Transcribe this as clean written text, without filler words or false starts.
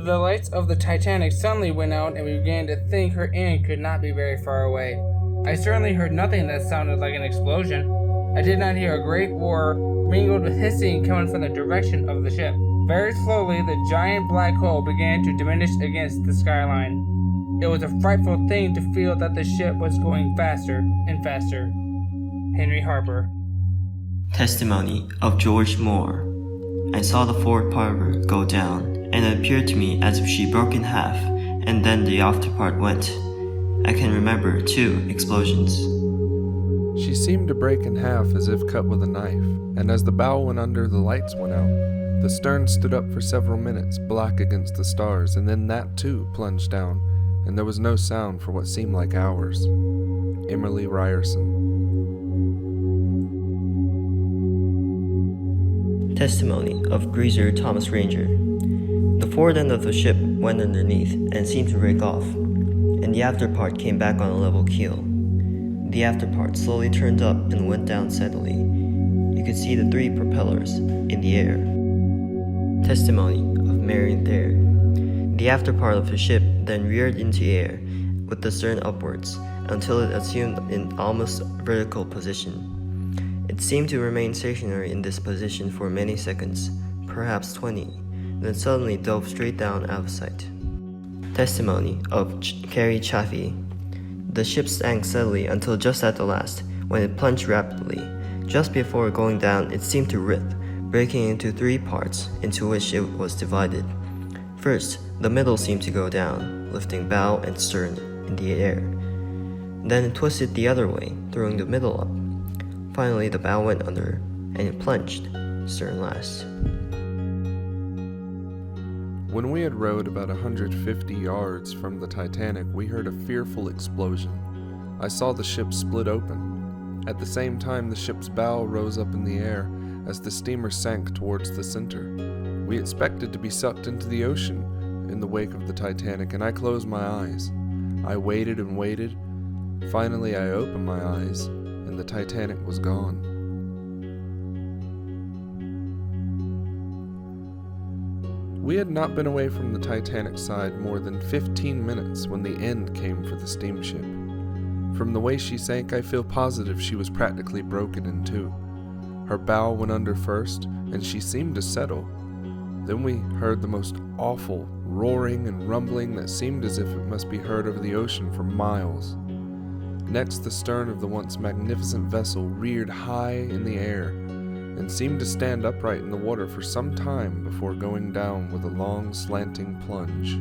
The lights of the Titanic suddenly went out, and we began to think her end could not be very far away. I certainly heard nothing that sounded like an explosion. I did not hear a great roar mingled with hissing coming from the direction of the ship. Very slowly, the giant black hole began to diminish against the skyline. It was a frightful thing to feel that the ship was going faster and faster. Henry Harper. Testimony of George Moore. I saw the forward part of her go down, and it appeared to me as if she broke in half, and then the after part went. I can remember 2 explosions. She seemed to break in half as if cut with a knife, and as the bow went under, the lights went out. The stern stood up for several minutes, black against the stars, and then that too plunged down, and there was no sound for what seemed like hours. Emily Ryerson. Testimony of Greaser Thomas Ranger. The forward end of the ship went underneath and seemed to break off, and the after part came back on a level keel. The after part slowly turned up and went down steadily. You could see the 3 propellers in the air. Testimony of Marion Thayer. The after part of the ship then reared into air with the stern upwards until it assumed an almost vertical position. It seemed to remain stationary in this position for many seconds, perhaps 20, then suddenly dove straight down out of sight. Testimony of Carrie Chaffee. The ship sank steadily until just at the last, when it plunged rapidly. Just before going down, it seemed to rip, breaking into 3 parts, into which it was divided. First, the middle seemed to go down, lifting bow and stern in the air. Then it twisted the other way, throwing the middle up. Finally, the bow went under, and it plunged, stern last. When we had rowed about 150 yards from the Titanic, we heard a fearful explosion. I saw the ship split open. At the same time, the ship's bow rose up in the air as the steamer sank towards the center. We expected to be sucked into the ocean in the wake of the Titanic, and I closed my eyes. I waited and waited. Finally, I opened my eyes, and the Titanic was gone. We had not been away from the Titanic side more than 15 minutes when the end came for the steamship. From the way she sank, I feel positive she was practically broken in 2. Her bow went under first, and she seemed to settle. Then we heard the most awful roaring and rumbling that seemed as if it must be heard over the ocean for miles. Next, the stern of the once magnificent vessel reared high in the air and seemed to stand upright in the water for some time before going down with a long, slanting plunge.